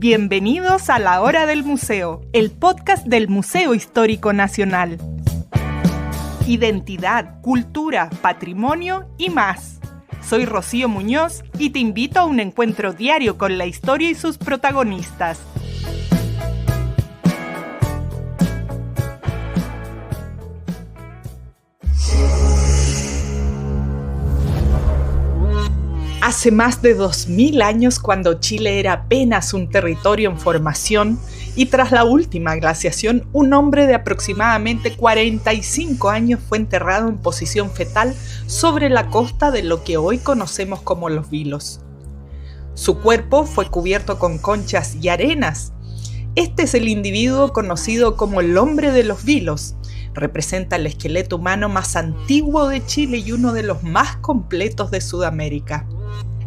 Bienvenidos a La Hora del Museo, el podcast del Museo Histórico Nacional. Identidad, cultura, patrimonio y más. Soy Rocío Muñoz y te invito a un encuentro diario con la historia y sus protagonistas. Hace más de 2000 años, cuando Chile era apenas un territorio en formación, y tras la última glaciación, un hombre de aproximadamente 45 años fue enterrado en posición fetal sobre la costa de lo que hoy conocemos como Los Vilos. Su cuerpo fue cubierto con conchas y arenas. Este es el individuo conocido como el hombre de los Vilos. Representa el esqueleto humano más antiguo de Chile y uno de los más completos de Sudamérica.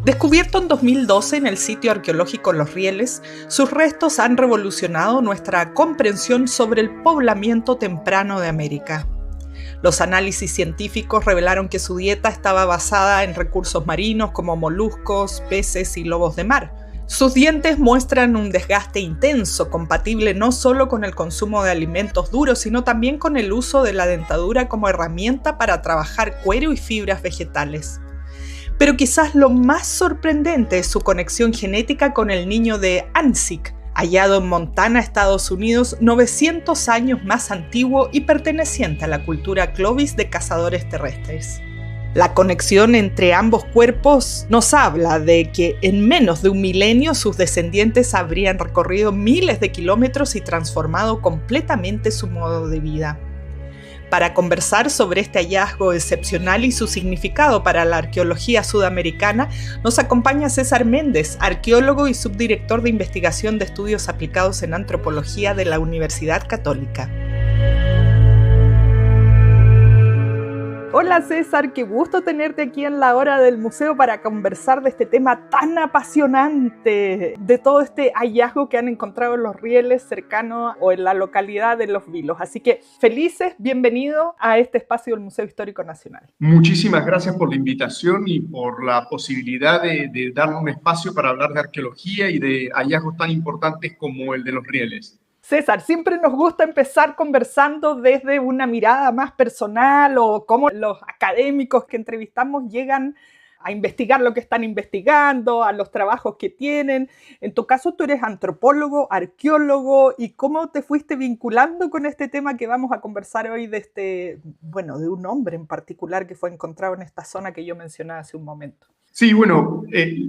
Descubierto en 2012 en el sitio arqueológico Los Rieles, sus restos han revolucionado nuestra comprensión sobre el poblamiento temprano de América. Los análisis científicos revelaron que su dieta estaba basada en recursos marinos como moluscos, peces y lobos de mar. Sus dientes muestran un desgaste intenso, compatible no solo con el consumo de alimentos duros, sino también con el uso de la dentadura como herramienta para trabajar cuero y fibras vegetales. Pero quizás lo más sorprendente es su conexión genética con el niño de Anzick, hallado en Montana, Estados Unidos, 900 años más antiguo y perteneciente a la cultura Clovis de cazadores terrestres. La conexión entre ambos cuerpos nos habla de que en menos de un milenio sus descendientes habrían recorrido miles de kilómetros y transformado completamente su modo de vida. Para conversar sobre este hallazgo excepcional y su significado para la arqueología sudamericana, nos acompaña César Méndez, arqueólogo y subdirector de investigación de estudios aplicados en antropología de la Universidad Católica. Hola César, qué gusto tenerte aquí en La Hora del Museo para conversar de este tema tan apasionante, de todo este hallazgo que han encontrado en Los Rieles cercano o en la localidad de Los Vilos. Así que felices, bienvenido a este espacio del Museo Histórico Nacional. Muchísimas gracias por la invitación y por la posibilidad de darme un espacio para hablar de arqueología y de hallazgos tan importantes como el de Los Rieles. César, siempre nos gusta empezar conversando desde una mirada más personal o cómo los académicos que entrevistamos llegan a investigar lo que están investigando, a los trabajos que tienen. En tu caso, tú eres antropólogo, arqueólogo, ¿y cómo te fuiste vinculando con este tema que vamos a conversar hoy de un hombre en particular que fue encontrado en esta zona que yo mencionaba hace un momento? Sí, bueno,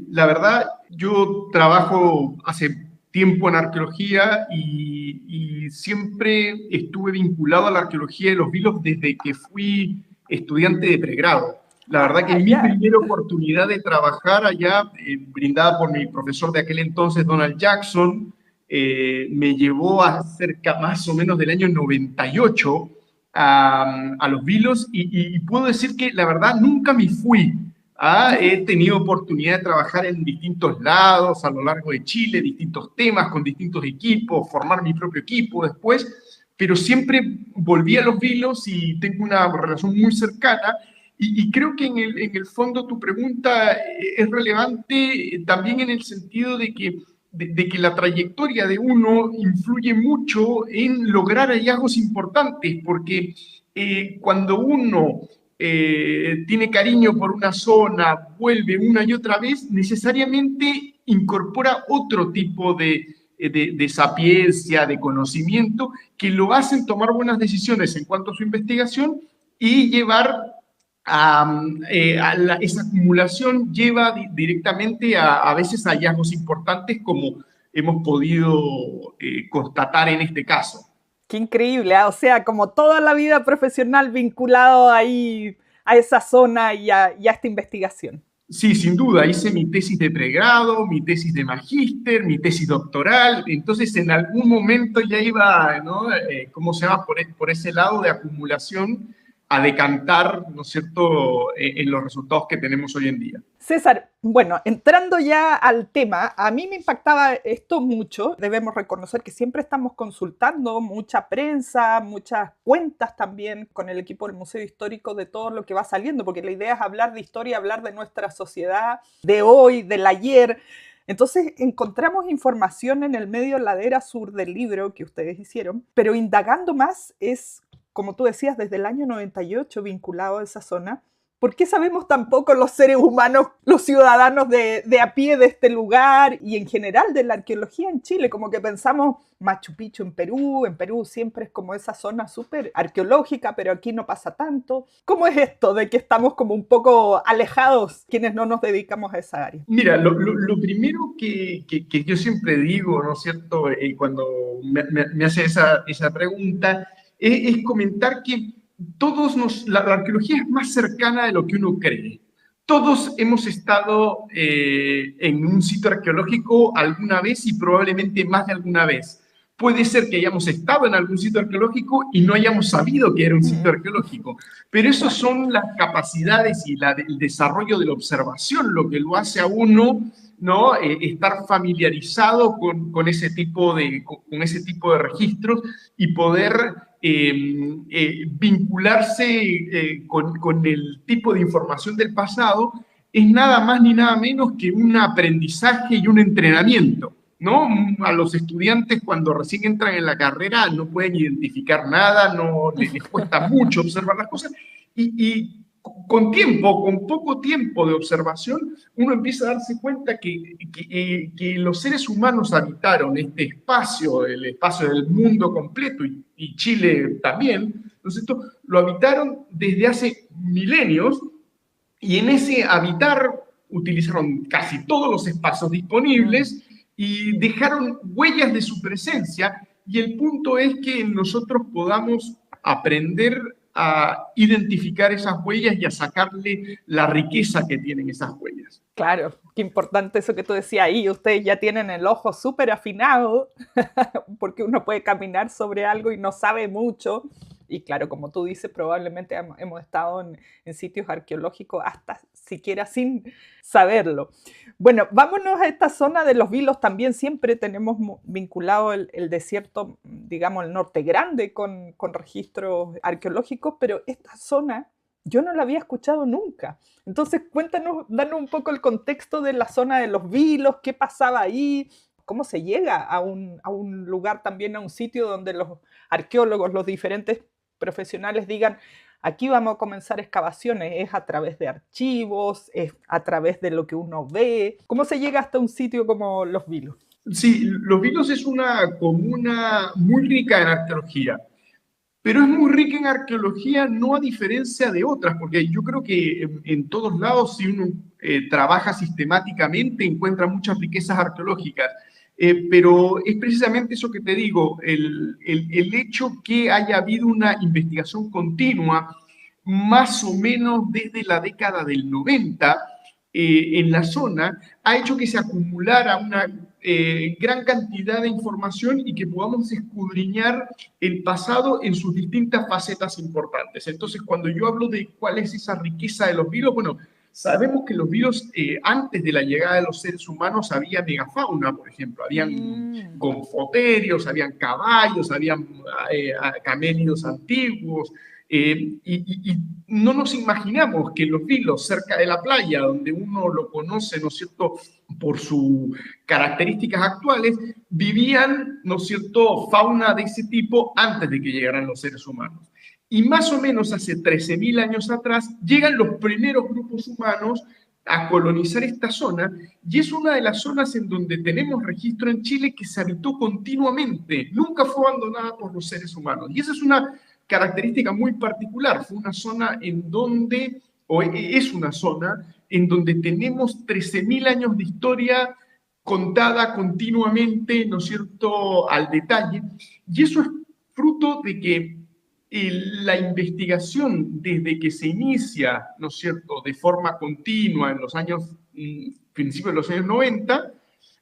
la verdad, yo trabajo hace tiempo en arqueología y siempre estuve vinculado a la arqueología de Los Vilos desde que fui estudiante de pregrado. La verdad que mi primera oportunidad de trabajar allá, brindada por mi profesor de aquel entonces, Donald Jackson, me llevó a cerca más o menos del año 98 a Los Vilos y puedo decir que la verdad nunca me fui. He tenido oportunidad de trabajar en distintos lados a lo largo de Chile, distintos temas, con distintos equipos, formar mi propio equipo después, pero siempre volví a Los Vilos y tengo una relación muy cercana y creo que en el fondo tu pregunta es relevante también en el sentido de que la trayectoria de uno influye mucho en lograr hallazgos importantes, porque cuando uno tiene cariño por una zona, vuelve una y otra vez, necesariamente incorpora otro tipo de sapiencia, de conocimiento, que lo hacen tomar buenas decisiones en cuanto a su investigación y llevar esa acumulación lleva directamente a veces a hallazgos importantes como hemos podido constatar en este caso. Qué increíble, o sea, como toda la vida profesional vinculado ahí a esa zona y a esta investigación. Sí, sin duda, hice mi tesis de pregrado, mi tesis de magíster, mi tesis doctoral, entonces en algún momento ya iba, ¿no? ¿Cómo se llama? Por ese lado de acumulación a decantar, ¿no es cierto?, en los resultados que tenemos hoy en día. César, bueno, entrando ya al tema, a mí me impactaba esto mucho. Debemos reconocer que siempre estamos consultando mucha prensa, muchas cuentas también con el equipo del Museo Histórico de todo lo que va saliendo, porque la idea es hablar de historia, hablar de nuestra sociedad, de hoy, del ayer. Entonces encontramos información en el medio ladera sur del libro que ustedes hicieron, pero indagando más es, como tú decías, desde el año 98 vinculado a esa zona. ¿Por qué sabemos tan poco los seres humanos, los ciudadanos de a pie de este lugar y en general de la arqueología en Chile? Como que pensamos Machu Picchu en Perú siempre es como esa zona súper arqueológica, pero aquí no pasa tanto. ¿Cómo es esto de que estamos como un poco alejados quienes no nos dedicamos a esa área? Mira, lo primero que yo siempre digo, ¿no es cierto?, cuando me hace esa pregunta, es comentar que la arqueología es más cercana de lo que uno cree. Todos hemos estado en un sitio arqueológico alguna vez y probablemente más de alguna vez. Puede ser que hayamos estado en algún sitio arqueológico y no hayamos sabido que era un sitio arqueológico, pero eso son las capacidades y el desarrollo de la observación lo que lo hace a uno, ¿no? Estar familiarizado con ese tipo de registros y poder vincularse con el tipo de información del pasado es nada más ni nada menos que un aprendizaje y un entrenamiento, ¿no? A los estudiantes cuando recién entran en la carrera no pueden identificar nada, no les cuesta mucho observar las cosas y con poco tiempo de observación, uno empieza a darse cuenta que los seres humanos habitaron este espacio, el espacio del mundo completo, y Chile también, ¿no es cierto?, lo habitaron desde hace milenios, y en ese habitar utilizaron casi todos los espacios disponibles y dejaron huellas de su presencia, y el punto es que nosotros podamos aprender a identificar esas huellas y a sacarle la riqueza que tienen esas huellas. Claro, qué importante eso que tú decías ahí. Ustedes ya tienen el ojo súper afinado porque uno puede caminar sobre algo y no sabe mucho. Y claro, como tú dices, probablemente hemos estado en sitios arqueológicos hasta siquiera sin saberlo. Bueno, vámonos a esta zona de los Vilos. También siempre tenemos vinculado el desierto, digamos, el Norte Grande con registros arqueológicos, pero esta zona yo no la había escuchado nunca. Entonces, cuéntanos, danos un poco el contexto de la zona de los Vilos, qué pasaba ahí, cómo se llega a un lugar también, a un sitio donde los arqueólogos, los diferentes profesionales digan, aquí vamos a comenzar excavaciones, es a través de archivos, es a través de lo que uno ve. ¿Cómo se llega hasta un sitio como Los Vilos? Sí, Los Vilos es una comuna muy rica en arqueología, pero es muy rica en arqueología no a diferencia de otras, porque yo creo que en todos lados, si uno trabaja sistemáticamente, encuentra muchas riquezas arqueológicas. Pero es precisamente eso que te digo, el hecho que haya habido una investigación continua, más o menos desde la década del 90, en la zona, ha hecho que se acumulara una gran cantidad de información y que podamos escudriñar el pasado en sus distintas facetas importantes. Entonces, cuando yo hablo de cuál es esa riqueza de los Vilos, bueno, sabemos que los Vilos, antes de la llegada de los seres humanos, había megafauna, por ejemplo. Habían gonfoterios, habían caballos, habían camélidos antiguos. Y no nos imaginamos que los Vilos, cerca de la playa, donde uno lo conoce, ¿no es cierto?, por sus características actuales, vivían, ¿no es cierto?, fauna de ese tipo antes de que llegaran los seres humanos. Y más o menos hace 13.000 años atrás llegan los primeros grupos humanos a colonizar esta zona, y es una de las zonas en donde tenemos registro en Chile que se habitó continuamente, nunca fue abandonada por los seres humanos. Y esa es una característica muy particular. Fue una zona en donde, o es una zona en donde tenemos 13.000 años de historia contada continuamente, ¿no es cierto?, al detalle, y eso es fruto de que la investigación desde que se inicia, ¿no es cierto?, de forma continua en los años, principios de los años 90,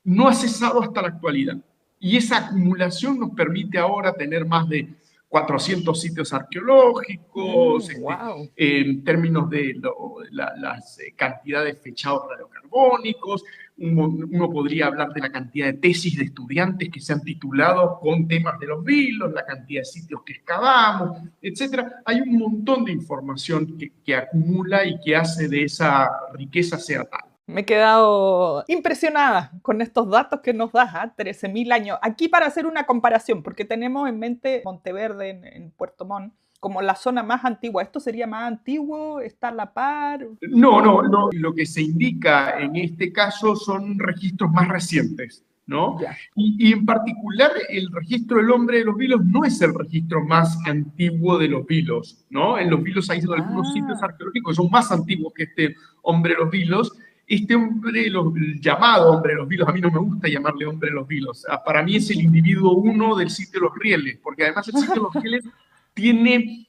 no ha cesado hasta la actualidad. Y esa acumulación nos permite ahora tener más de 400 sitios arqueológicos, wow. en términos de las cantidades de fechados radiocarbónicos. Uno podría hablar de la cantidad de tesis de estudiantes que se han titulado con temas de los Vilos, la cantidad de sitios que excavamos, etc. Hay un montón de información que acumula y que hace de esa riqueza sea tal. Me he quedado impresionada con estos datos que nos das, 13.000 años. Aquí para hacer una comparación, porque tenemos en mente Monteverde en Puerto Montt como la zona más antigua. ¿Esto sería más antiguo? ¿Está a la par? No, no, no. Lo que se indica en este caso son registros más recientes, ¿no? Ya. Y en particular el registro del hombre de los vilos no es el registro más antiguo de los vilos, ¿no? En los vilos hay algunos sitios Ah, arqueológicos que son más antiguos que este hombre de los vilos. Este hombre, el llamado hombre de los vilos, a mí no me gusta llamarle hombre de los vilos. Para mí es el individuo uno del sitio de los Rieles, porque además el sitio de los Rieles tiene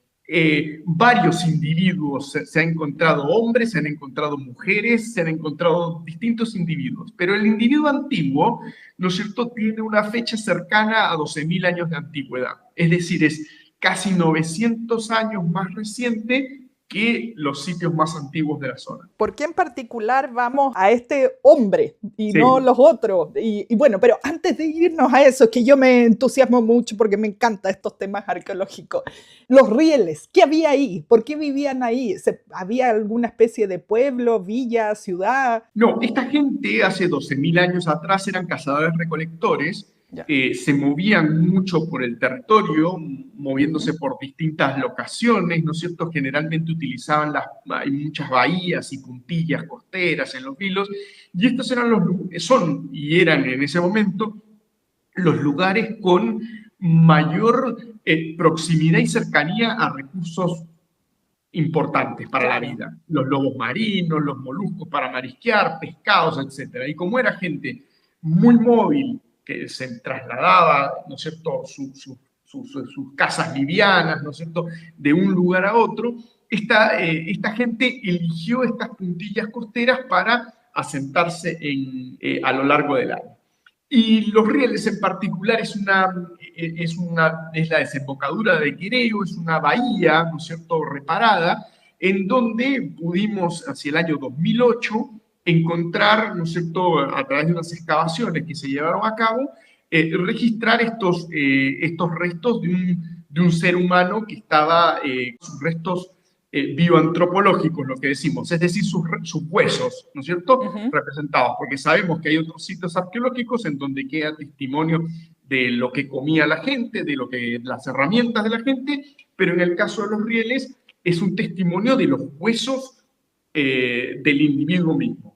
varios individuos. Se han encontrado hombres, se han encontrado mujeres, se han encontrado distintos individuos. Pero el individuo antiguo, ¿no es cierto?, tiene una fecha cercana a 12.000 años de antigüedad. Es decir, es casi 900 años más reciente que los sitios más antiguos de la zona. ¿por qué en particular vamos a este hombre y no Sí. los otros? Y bueno, pero antes de irnos a eso, que yo me entusiasmo mucho porque me encantan estos temas arqueológicos. Los rieles, ¿qué había ahí? ¿Por qué vivían ahí? ¿Había alguna especie de pueblo, villa, ciudad? No, esta gente hace 12.000 años atrás eran cazadores-recolectores, Ya. se movían mucho por el territorio, moviéndose por distintas locaciones, ¿no es cierto? Generalmente utilizaban hay muchas bahías y puntillas costeras en los vilos, y estos eran son y eran en ese momento los lugares con mayor proximidad y cercanía a recursos importantes para la Claro. vida. Los lobos marinos, los moluscos para marisquear, pescados, etc. Y como era gente muy móvil, que se trasladaba, ¿no es cierto?, sus casas livianas, ¿no es cierto?, de un lugar a otro, esta gente eligió estas puntillas costeras para asentarse a lo largo del año. Y los rieles en particular es la desembocadura de Quereo, es una bahía, ¿no es cierto?, reparada, en donde pudimos, hacia el año 2008, encontrar, ¿no es cierto?, a través de unas excavaciones que se llevaron a cabo, registrar estos restos de un ser humano que estaba, sus restos bioantropológicos, lo que decimos, es decir, sus huesos, ¿no es cierto?, Ujú. representados, porque sabemos que hay otros sitios arqueológicos en donde queda testimonio de lo que comía la gente, las herramientas de la gente, pero en el caso de los rieles es un testimonio de los huesos del individuo mismo.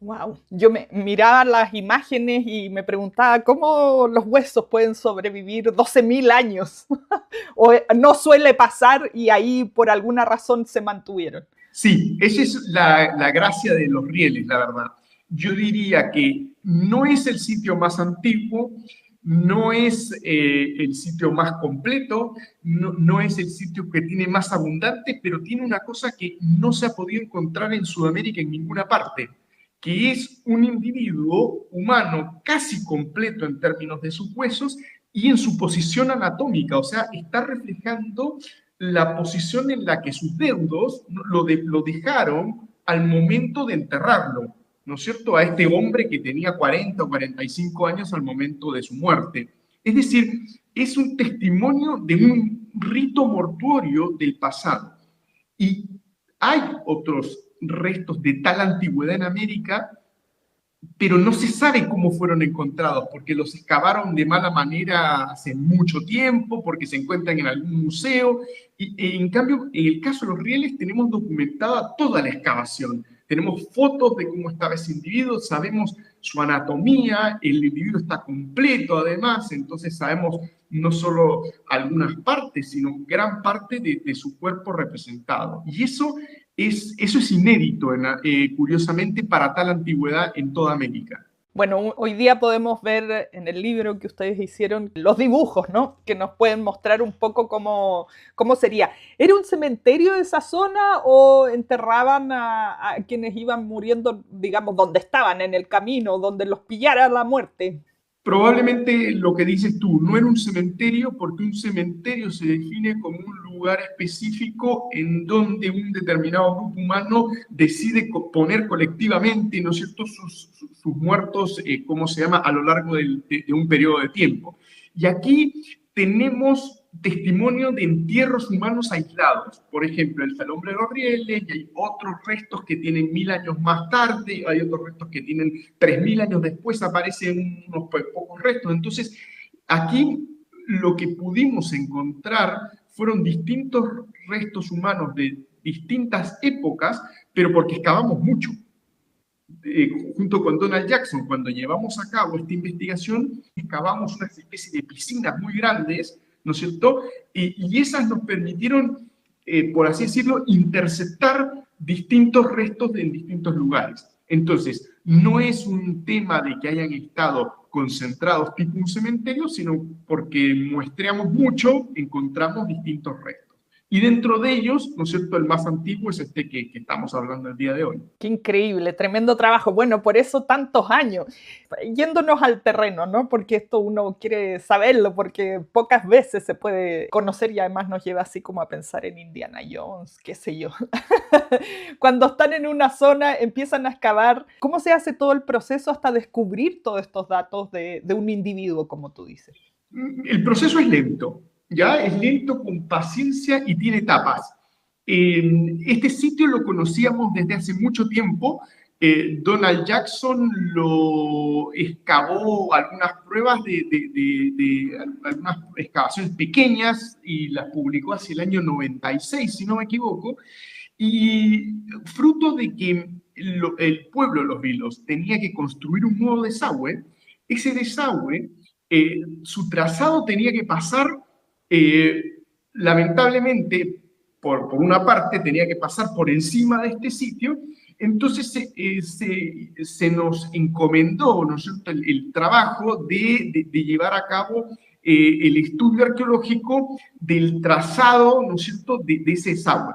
Wow. Yo me miraba las imágenes y me preguntaba cómo los huesos pueden sobrevivir 12.000 años. O no suele pasar y ahí por alguna razón se mantuvieron. Sí, esa es la gracia de los rieles, la verdad. Yo diría que no es el sitio más antiguo, no es el sitio más completo, no es el sitio que tiene más abundante, pero tiene una cosa que no se ha podido encontrar en Sudamérica en ninguna parte, que es un individuo humano casi completo en términos de sus huesos y en su posición anatómica, o sea, está reflejando la posición en la que sus deudos lo dejaron al momento de enterrarlo, ¿no es cierto?, a este hombre que tenía 40 o 45 años al momento de su muerte. Es decir, es un testimonio de un rito mortuorio del pasado. Y hay otros restos de tal antigüedad en América, pero no se sabe cómo fueron encontrados, porque los excavaron de mala manera hace mucho tiempo, porque se encuentran en algún museo, y en cambio, en el caso de los rieles tenemos documentada toda la excavación, tenemos fotos de cómo estaba ese individuo, sabemos su anatomía, el individuo está completo además, entonces sabemos no solo algunas partes, sino gran parte de su cuerpo representado. Y eso es inédito, curiosamente, para tal antigüedad en toda América. Bueno, hoy día podemos ver en el libro que ustedes hicieron los dibujos, ¿no? Que nos pueden mostrar un poco cómo sería. ¿Era un cementerio esa zona o enterraban a quienes iban muriendo, digamos, donde estaban, en el camino, donde los pillara la muerte? Probablemente lo que dices tú, no era un cementerio, porque un cementerio se define como un lugar específico en donde un determinado grupo humano decide poner colectivamente, ¿no es cierto?, sus muertos, ¿cómo se llama?, a lo largo de un periodo de tiempo. Y aquí tenemos testimonio de entierros humanos aislados. Por ejemplo, el Salón de los Rieles, y hay otros restos que tienen 1000 años más tarde, hay otros restos que tienen 3000 años después, aparecen unos pocos restos. Entonces, aquí lo que pudimos encontrar fueron distintos restos humanos de distintas épocas, pero porque excavamos mucho. Junto con Donald Jackson, cuando llevamos a cabo esta investigación, excavamos una especie de piscinas muy grandes, ¿no es cierto? Y esas nos permitieron, por así decirlo, interceptar distintos restos en distintos lugares. Entonces, no es un tema de que hayan estado concentrados tipo un cementerio, sino porque muestreamos mucho, encontramos distintos restos. Y dentro de ellos, ¿no es cierto?, el más antiguo es este que estamos hablando el día de hoy. Qué increíble, tremendo trabajo. Bueno, por eso tantos años. Yéndonos al terreno, ¿no? Porque esto uno quiere saberlo, porque pocas veces se puede conocer y además nos lleva así como a pensar en Indiana Jones, qué sé yo. Cuando están en una zona, empiezan a excavar. ¿Cómo se hace todo el proceso hasta descubrir todos estos datos de un individuo, como tú dices? El proceso es lento. ¿Ya? Es lento, con paciencia y tiene etapas. Este sitio lo conocíamos desde hace mucho tiempo. Donald Jackson lo excavó algunas pruebas de algunas excavaciones pequeñas y las publicó hacia el año 96, si no me equivoco. Y fruto de que el pueblo de Los Vilos tenía que construir un nuevo desagüe, ese desagüe, su trazado tenía que pasar lamentablemente, por una parte, tenía que pasar por encima de este sitio. Entonces se nos encomendó, ¿no es cierto?, el trabajo de llevar a cabo el estudio arqueológico del trazado, ¿no es cierto?, de ese desagüe.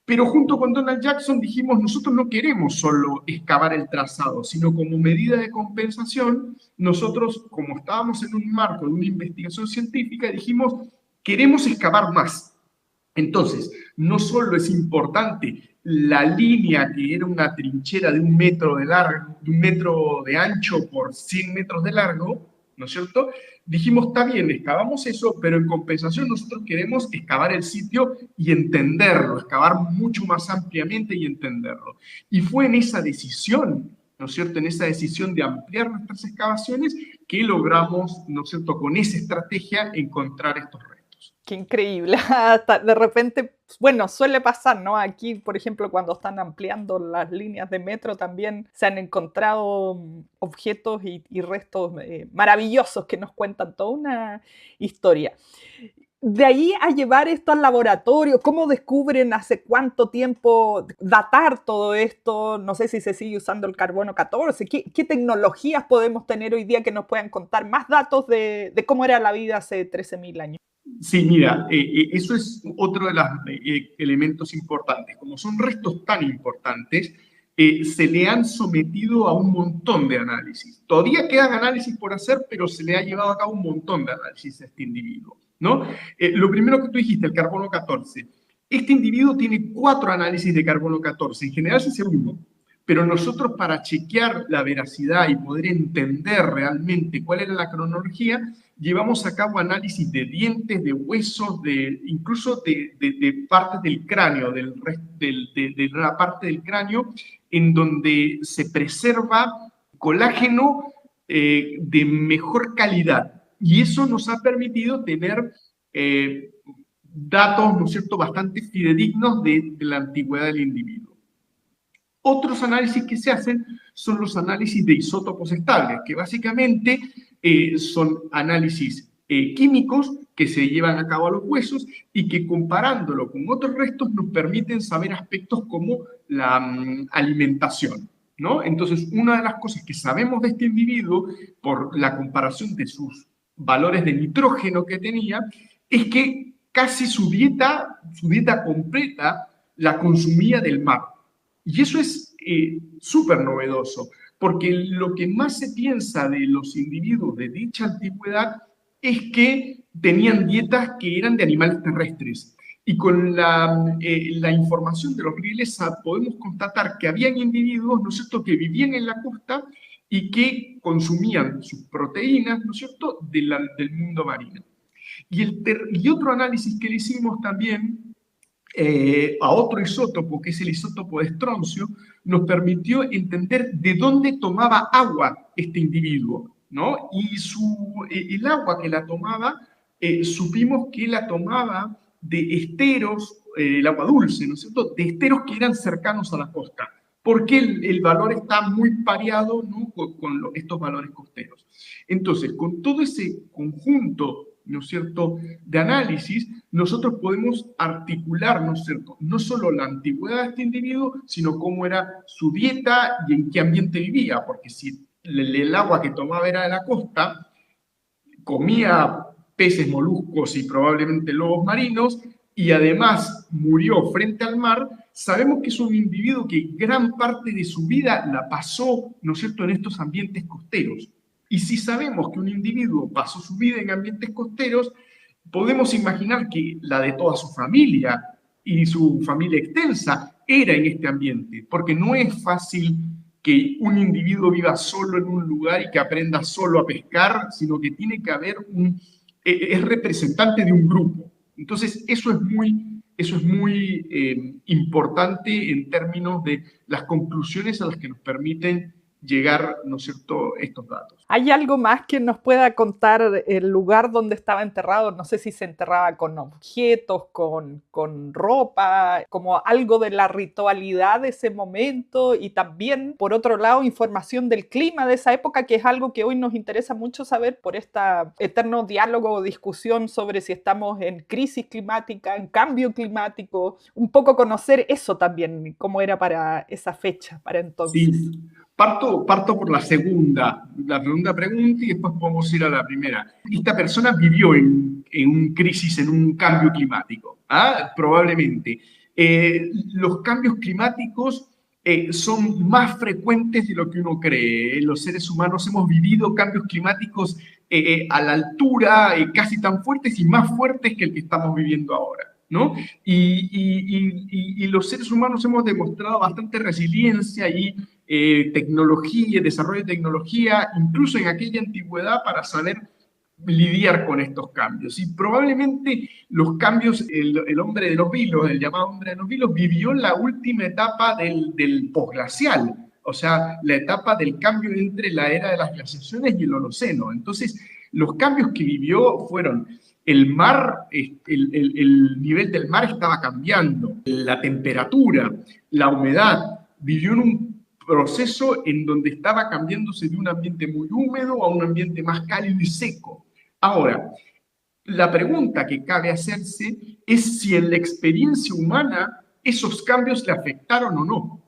Pero junto con Donald Jackson dijimos, nosotros no queremos solo excavar el trazado, sino como medida de compensación, nosotros, como estábamos en un marco de una investigación científica, dijimos, queremos excavar más. Entonces, no solo es importante la línea, que era una trinchera de 1 metro de largo, de 1 metro de ancho por 100 metros de largo, ¿no es cierto? Dijimos, está bien, excavamos eso, pero en compensación nosotros queremos excavar el sitio y entenderlo, excavar mucho más ampliamente y entenderlo. Y fue en esa decisión, ¿no es cierto?, en esa decisión de ampliar nuestras excavaciones que logramos, ¿no es cierto?, con esa estrategia encontrar estos restos. Qué increíble. Hasta de repente, bueno, suele pasar, ¿no? Aquí, por ejemplo, cuando están ampliando las líneas de metro, también se han encontrado objetos y restos maravillosos que nos cuentan toda una historia. De ahí a llevar esto al laboratorio, ¿cómo descubren hace cuánto tiempo datar todo esto? No sé si se sigue usando el carbono 14. ¿Qué tecnologías podemos tener hoy día que nos puedan contar más datos de cómo era la vida hace 13.000 años? Sí, mira, eso es otro de los elementos importantes. Como son restos tan importantes, se le han sometido a un montón de análisis. Todavía quedan análisis por hacer, pero se le ha llevado a cabo un montón de análisis a este individuo, ¿no? Lo primero que tú dijiste, el carbono 14. Este individuo tiene 4 análisis de carbono 14. En general se hace uno. Pero nosotros, para chequear la veracidad y poder entender realmente cuál era la cronología, llevamos a cabo análisis de dientes, de huesos, incluso de partes del cráneo, de una parte del cráneo, en donde se preserva colágeno de mejor calidad. Y eso nos ha permitido tener datos, ¿no es cierto?, bastante fidedignos de la antigüedad del individuo. Otros análisis que se hacen son los análisis de isótopos estables, que básicamente son análisis químicos que se llevan a cabo a los huesos y que, comparándolo con otros restos, nos permiten saber aspectos como la alimentación, ¿no? Entonces, una de las cosas que sabemos de este individuo, por la comparación de sus valores de nitrógeno que tenía, es que casi su dieta completa la consumía del mar. Y eso es súper novedoso, porque lo que más se piensa de los individuos de dicha antigüedad es que tenían dietas que eran de animales terrestres. Y con la información de los rieles podemos constatar que habían individuos, ¿no es cierto?, que vivían en la costa y que consumían sus proteínas, ¿no es cierto?, del mundo marino. Y otro análisis que le hicimos también a otro isótopo, que es el isótopo de estroncio, nos permitió entender de dónde tomaba agua este individuo, ¿no? Y el agua que la tomaba, supimos que la tomaba de esteros, el agua dulce, ¿no es cierto?, de esteros que eran cercanos a la costa, porque el valor está muy pareado, ¿no?, con estos valores costeros. Entonces, con todo ese conjunto, ¿no es cierto?, de análisis, nosotros podemos articular, ¿no es cierto?, no solo la antigüedad de este individuo, sino cómo era su dieta y en qué ambiente vivía, porque si el agua que tomaba era de la costa, comía peces, moluscos y probablemente lobos marinos, y además murió frente al mar, sabemos que es un individuo que gran parte de su vida la pasó, ¿no es cierto?, en estos ambientes costeros. Y si sabemos que un individuo pasó su vida en ambientes costeros, podemos imaginar que la de toda su familia y su familia extensa era en este ambiente, porque no es fácil que un individuo viva solo en un lugar y que aprenda solo a pescar, sino que tiene que haber es representante de un grupo. Entonces, eso es muy importante en términos de las conclusiones a las que nos permiten llegar, ¿no es cierto?, estos datos. ¿Hay algo más que nos pueda contar el lugar donde estaba enterrado? No sé si se enterraba con objetos, con ropa, como algo de la ritualidad de ese momento, y también, por otro lado, información del clima de esa época, que es algo que hoy nos interesa mucho saber por este eterno diálogo o discusión sobre si estamos en crisis climática, en cambio climático, un poco conocer eso también, cómo era para esa fecha, para entonces. Sí. Parto por la segunda pregunta y después podemos ir a la primera. Esta persona vivió en un crisis, en un cambio climático, probablemente. Los cambios climáticos son más frecuentes de lo que uno cree. Los seres humanos hemos vivido cambios climáticos a la altura, casi tan fuertes y más fuertes que el que estamos viviendo ahora, ¿no? Y los seres humanos hemos demostrado bastante resiliencia y tecnología, desarrollo de tecnología, incluso en aquella antigüedad, para saber lidiar con estos cambios. Y probablemente los cambios, el hombre de los vilos, el llamado hombre de los vilos, vivió la última etapa del posglacial, o sea, la etapa del cambio entre la era de las glaciaciones y el Holoceno. Entonces, los cambios que vivió fueron: el mar, el nivel del mar estaba cambiando, la temperatura, la humedad, vivió en un proceso en donde estaba cambiándose de un ambiente muy húmedo a un ambiente más cálido y seco. Ahora, la pregunta que cabe hacerse es si en la experiencia humana esos cambios le afectaron o no.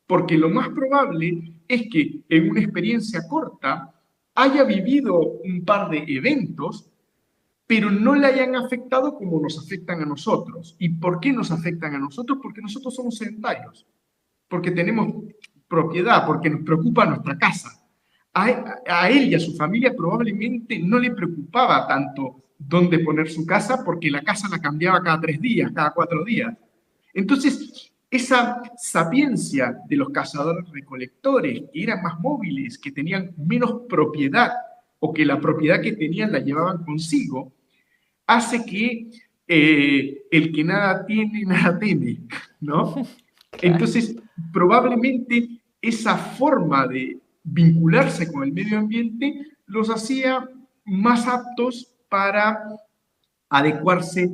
Porque lo más probable es que en una experiencia corta haya vivido un par de eventos, pero no le hayan afectado como nos afectan a nosotros. ¿Y por qué nos afectan a nosotros? Porque nosotros somos sedentarios, porque tenemos propiedad, porque nos preocupa nuestra casa. A él y a su familia probablemente no le preocupaba tanto dónde poner su casa, porque la casa la cambiaba cada 3 días, cada 4 días. Entonces, esa sapiencia de los cazadores-recolectores, que eran más móviles, que tenían menos propiedad, o que la propiedad que tenían la llevaban consigo, hace que el que nada tiene, nada teme, ¿no? Claro. Entonces, probablemente esa forma de vincularse con el medio ambiente los hacía más aptos para adecuarse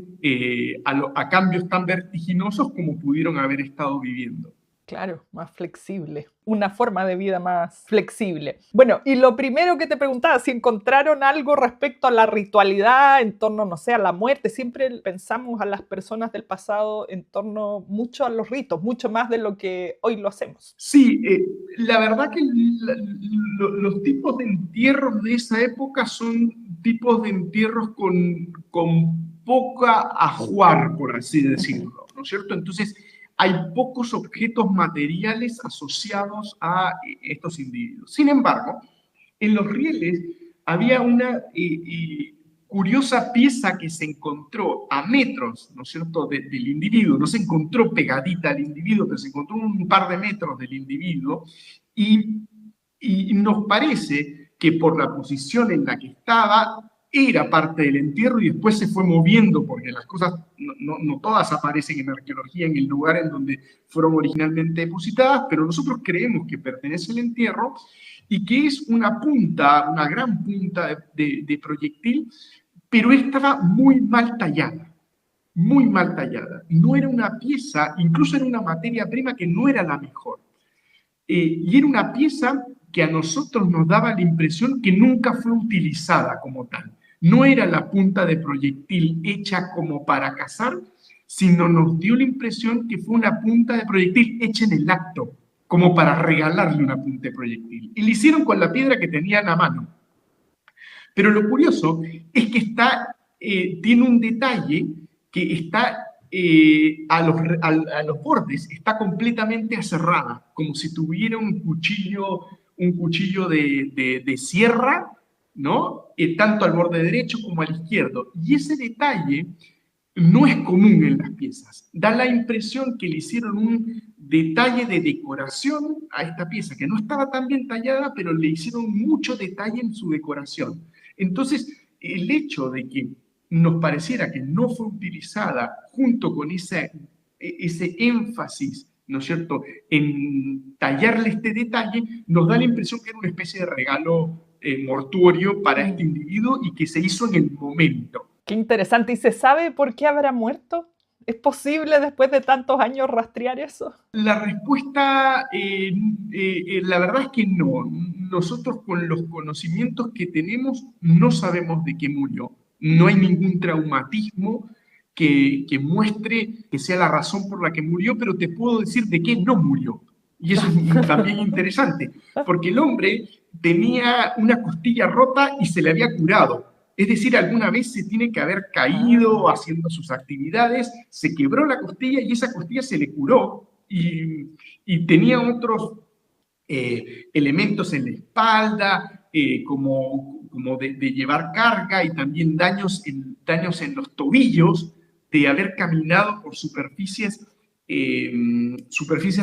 a cambios tan vertiginosos como pudieron haber estado viviendo. Claro, más flexible, una forma de vida más flexible. Bueno, y lo primero que te preguntaba, si encontraron algo respecto a la ritualidad en torno, no sé, a la muerte. Siempre pensamos a las personas del pasado en torno mucho a los ritos, mucho más de lo que hoy lo hacemos. Sí, la verdad que los tipos de entierros de esa época son tipos de entierros con poca ajuar, por así decirlo, ¿no es cierto? Entonces, hay pocos objetos materiales asociados a estos individuos. Sin embargo, en los rieles había una curiosa pieza que se encontró a metros, ¿no es cierto?, del individuo. No se encontró pegadita al individuo, pero se encontró un par de metros del individuo, y nos parece que por la posición en la que estaba, era parte del entierro y después se fue moviendo, porque las cosas no todas aparecen en arqueología en el lugar en donde fueron originalmente depositadas, pero nosotros creemos que pertenece al entierro y que es una punta, una gran punta de proyectil, pero estaba muy mal tallada. Muy mal tallada. No era una pieza, incluso era una materia prima que no era la mejor. Y era una pieza que a nosotros nos daba la impresión que nunca fue utilizada como tal. No era la punta de proyectil hecha como para cazar, sino nos dio la impresión que fue una punta de proyectil hecha en el acto, como para regalarle una punta de proyectil. Y lo hicieron con la piedra que tenían a mano. Pero lo curioso es que tiene un detalle que está a los bordes, está completamente aserrada, como si tuviera un cuchillo de sierra, ¿no? Tanto al borde derecho como al izquierdo. Y ese detalle no es común en las piezas. Da la impresión que le hicieron un detalle de decoración a esta pieza, que no estaba tan bien tallada, pero le hicieron mucho detalle en su decoración. Entonces, el hecho de que nos pareciera que no fue utilizada junto con ese énfasis, ¿no es cierto?, en tallarle este detalle, nos da la impresión que era una especie de regalo mortuorio para este individuo y que se hizo en el momento. Qué interesante. ¿Y se sabe por qué habrá muerto? ¿Es posible después de tantos años rastrear eso? La respuesta, la verdad es que no. Nosotros con los conocimientos que tenemos no sabemos de qué murió. No hay ningún traumatismo que muestre que sea la razón por la que murió, pero te puedo decir de qué no murió. Y eso es también interesante, porque el hombre tenía una costilla rota y se le había curado. Es decir, alguna vez se tiene que haber caído haciendo sus actividades, se quebró la costilla y esa costilla se le curó y tenía otros elementos en la espalda, como de llevar carga y también daños en los tobillos, de haber caminado por superficies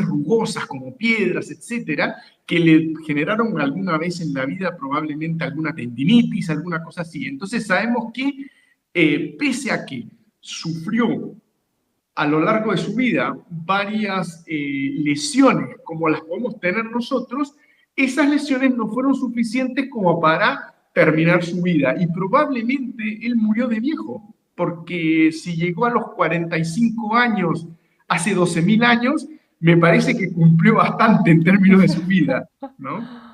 rugosas como piedras, etcétera, que le generaron alguna vez en la vida probablemente alguna tendinitis, alguna cosa así. Entonces sabemos que pese a que sufrió a lo largo de su vida varias lesiones como las podemos tener nosotros, esas lesiones no fueron suficientes como para terminar su vida y probablemente él murió de viejo, porque si llegó a los 45 años hace 12.000 años, me parece que cumplió bastante en términos de su vida, ¿no?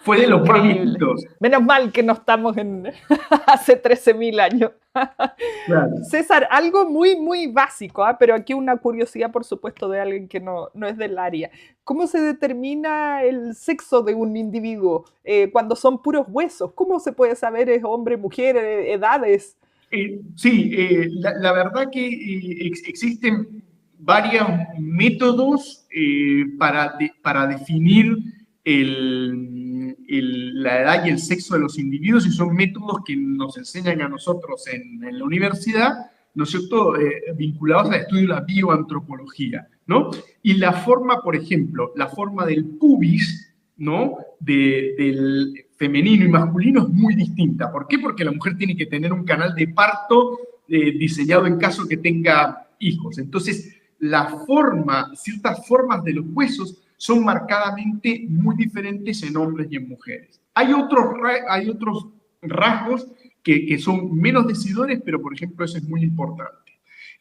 Fue de los más viejitos. Menos mal que no estamos en hace 13.000 años. Claro. César, algo muy, muy básico, pero aquí una curiosidad, por supuesto, de alguien que no es del área. ¿Cómo se determina el sexo de un individuo cuando son puros huesos? ¿Cómo se puede saber es hombre, mujer, edades? Sí, la verdad que existen varios métodos para definir la edad y el sexo de los individuos, y son métodos que nos enseñan a nosotros en la universidad, ¿no es cierto?, vinculados al estudio de la bioantropología, ¿no? Y la forma, por ejemplo, la forma del pubis, ¿no?, del femenino y masculino es muy distinta. ¿Por qué? Porque la mujer tiene que tener un canal de parto diseñado en caso que tenga hijos. Entonces, ciertas formas de los huesos son marcadamente muy diferentes en hombres y en mujeres. Hay otros rasgos que son menos decidores, pero por ejemplo eso es muy importante.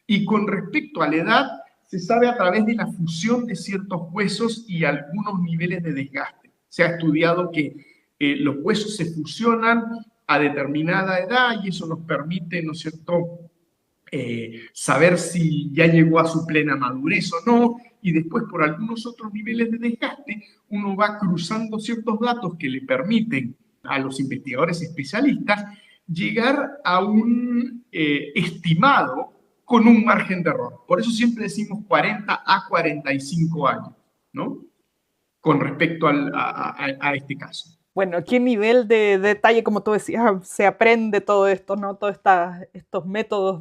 Y con respecto a la edad, se sabe a través de la fusión de ciertos huesos y algunos niveles de desgaste. Se ha estudiado que los huesos se fusionan a determinada edad y eso nos permite, ¿no es cierto?, saber si ya llegó a su plena madurez o no, y después por algunos otros niveles de desgaste uno va cruzando ciertos datos que le permiten a los investigadores especialistas llegar a un estimado con un margen de error. Por eso siempre decimos 40 a 45 años, ¿no?, con respecto a este caso. Bueno, qué nivel de detalle, como tú decías, se aprende todo esto, ¿no? Todos estos métodos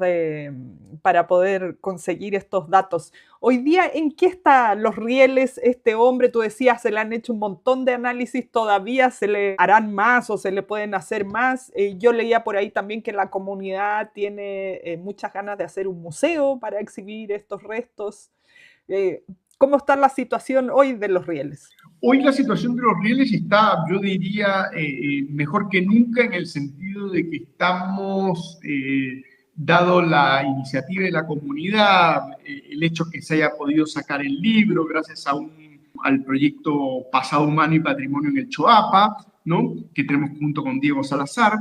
para poder conseguir estos datos. Hoy día, ¿en qué están los rieles? Este hombre, tú decías, se le han hecho un montón de análisis, todavía se le harán más o se le pueden hacer más. Yo leía por ahí también que la comunidad tiene muchas ganas de hacer un museo para exhibir estos restos. Eh, ¿Cómo está la situación hoy de los rieles? Hoy la situación de los rieles está, yo diría, mejor que nunca en el sentido de que estamos, dado la iniciativa de la comunidad, el hecho que se haya podido sacar el libro gracias al proyecto Pasado Humano y Patrimonio en el Choapa, ¿no? Que tenemos junto con Diego Salazar.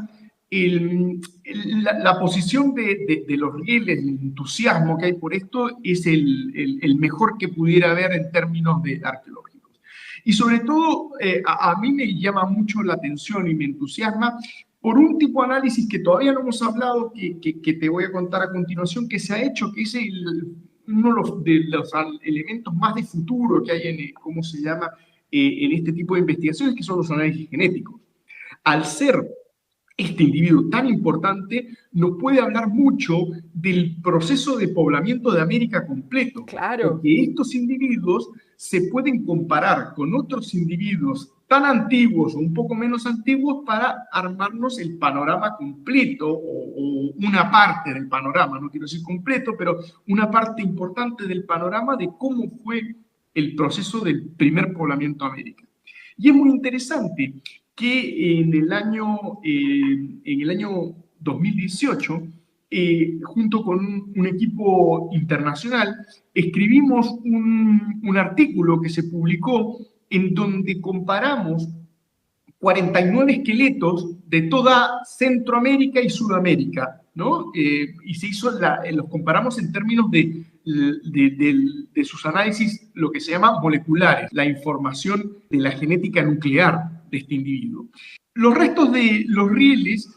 La posición de los rieles, el entusiasmo que hay por esto es el mejor que pudiera haber en términos de arqueológicos. Y sobre todo, a mí me llama mucho la atención y me entusiasma por un tipo de análisis que todavía no hemos hablado, que te voy a contar a continuación, que se ha hecho, que es uno de los elementos más de futuro que hay en, ¿cómo se llama?, en este tipo de investigaciones, que son los análisis genéticos. Al ser este individuo tan importante, nos puede hablar mucho del proceso de poblamiento de América completo, Claro. porque estos individuos se pueden comparar con otros individuos tan antiguos o un poco menos antiguos para armarnos el panorama completo o una parte del panorama, no quiero decir completo, pero una parte importante del panorama de cómo fue el proceso del primer poblamiento de América. Y es muy interesante que en el año 2018, junto con un equipo internacional, escribimos un artículo que se publicó en donde comparamos 49 esqueletos de toda Centroamérica y Sudamérica, ¿no? Y se hizo los comparamos en términos de sus análisis, lo que se llama moleculares, la información de la genética nuclear de este individuo. Los restos de los rieles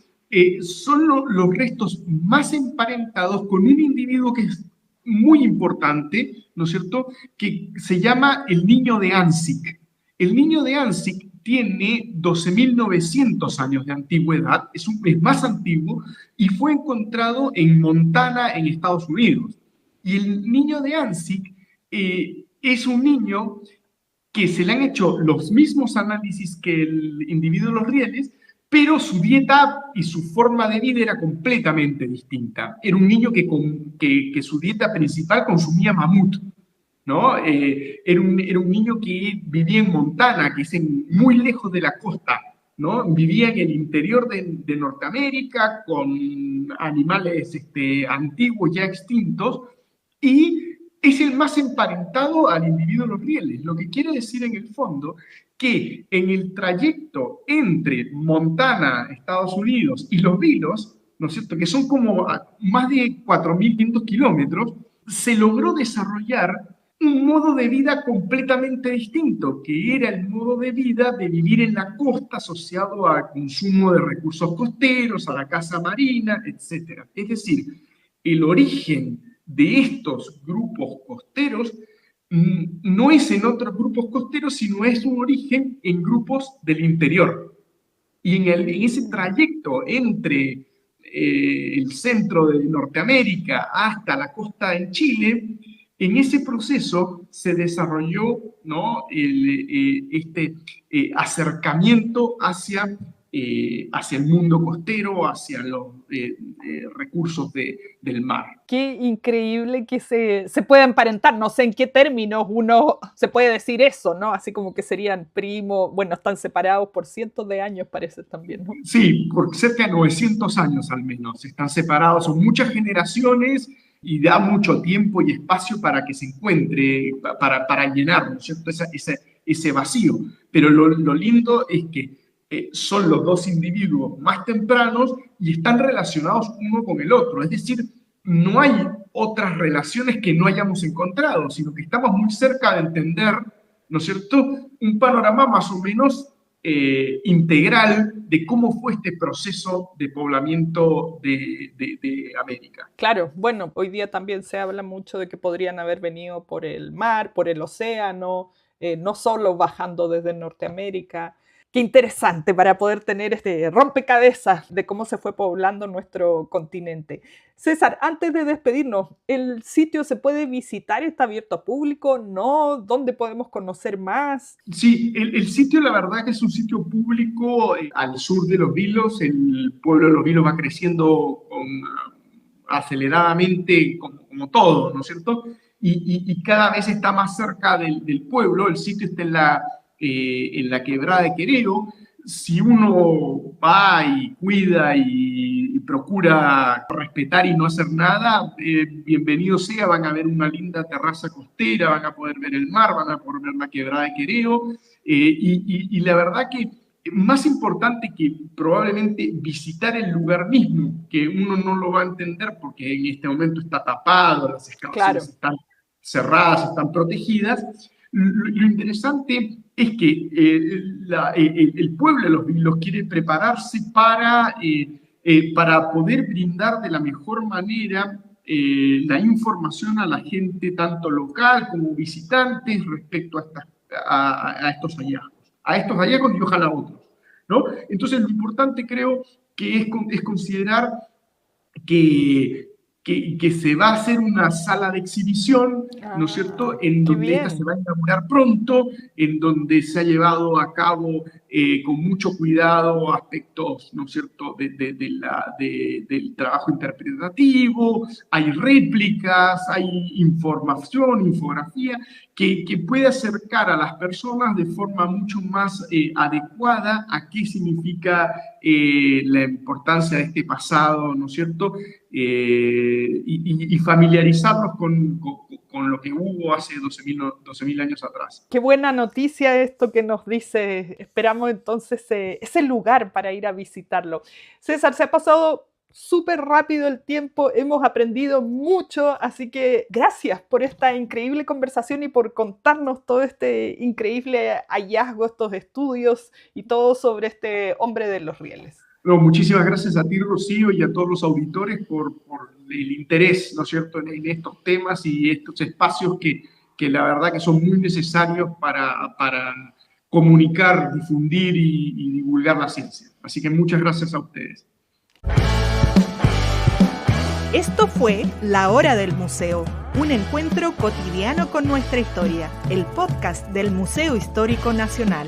son los restos más emparentados con un individuo que es muy importante, ¿no es cierto?, que se llama el niño de Anzick. El niño de Anzick tiene 12.900 años de antigüedad, es más antiguo y fue encontrado en Montana, en Estados Unidos. Y el niño de Anzick es un niño que se le han hecho los mismos análisis que el individuo de los rieles, pero su dieta y su forma de vida era completamente distinta. Era un niño que su dieta principal consumía mamut, ¿no? Era un niño que vivía en Montana, que es muy lejos de la costa, ¿no? Vivía en el interior de Norteamérica con animales antiguos ya extintos y es el más emparentado al individuo de los rieles, lo que quiere decir en el fondo que en el trayecto entre Montana, Estados Unidos y los Vilos, ¿no es cierto?, que son como más de 4.500 kilómetros, se logró desarrollar un modo de vida completamente distinto, que era el modo de vida de vivir en la costa asociado al consumo de recursos costeros, a la caza marina, etc. Es decir, el origen de estos grupos costeros no es en otros grupos costeros, sino es un origen en grupos del interior. Y en ese trayecto entre el centro de Norteamérica hasta la costa en Chile, en ese proceso se desarrolló, ¿no?, este acercamiento hacia el mundo costero, hacia los recursos del mar. Qué increíble que se pueda emparentar. No sé en qué términos uno se puede decir eso, ¿no? Así como que serían primos, bueno, están separados por cientos de años, parece también, ¿no? Sí, por cerca de 900 años al menos. Están separados, son muchas generaciones y da mucho tiempo y espacio para que se encuentre, para llenar, ¿no es cierto?, ese vacío. Pero lo lindo es que son los dos individuos más tempranos y están relacionados uno con el otro. Es decir, no hay otras relaciones que no hayamos encontrado, sino que estamos muy cerca de entender, ¿no es cierto?, un panorama más o menos integral de cómo fue este proceso de poblamiento de América. Claro, bueno, hoy día también se habla mucho de que podrían haber venido por el mar, por el océano, no solo bajando desde Norteamérica. Qué interesante para poder tener este rompecabezas de cómo se fue poblando nuestro continente. César, antes de despedirnos, ¿el sitio se puede visitar? ¿Está abierto a público? ¿No? ¿Dónde podemos conocer más? Sí, el sitio la verdad que es un sitio público al sur de Los Vilos. El pueblo de Los Vilos va creciendo aceleradamente como todo, ¿no es cierto? Y cada vez está más cerca del pueblo. El sitio está en la quebrada de Quereo. Si uno va y cuida y procura respetar y no hacer nada, bienvenido sea. Van a ver una linda terraza costera, van a poder ver el mar, van a poder ver la quebrada de Quereo. Y la verdad que más importante que probablemente visitar el lugar mismo, que uno no lo va a entender porque en este momento está tapado, las excavaciones están cerradas, están protegidas. Lo interesante es que el pueblo de Los Vilos quiere prepararse para poder brindar de la mejor manera la información a la gente, tanto local como visitantes, respecto a estos hallazgos y ojalá otros, ¿no? Entonces, lo importante creo que es considerar que se va a hacer una sala de exhibición, ¿no es cierto?, en donde esta se va a inaugurar pronto, en donde se ha llevado a cabo con mucho cuidado aspectos, ¿no es cierto?, del trabajo interpretativo. Hay réplicas, hay información, infografía, que puede acercar a las personas de forma mucho más adecuada a qué significa la importancia de este pasado, ¿no es cierto?, y familiarizarnos con lo que hubo hace 12.000 años atrás. Qué buena noticia esto que nos dice. Esperamos entonces ese lugar para ir a visitarlo. César, se ha pasado súper rápido el tiempo, hemos aprendido mucho, así que gracias por esta increíble conversación y por contarnos todo este increíble hallazgo, estos estudios y todo sobre este hombre de los rieles. No, muchísimas gracias a ti, Rocío, y a todos los auditores por el interés, ¿no es cierto?, en estos temas y estos espacios que la verdad que son muy necesarios para comunicar, difundir y divulgar la ciencia. Así que muchas gracias a ustedes. Esto fue La Hora del Museo, un encuentro cotidiano con nuestra historia, el podcast del Museo Histórico Nacional.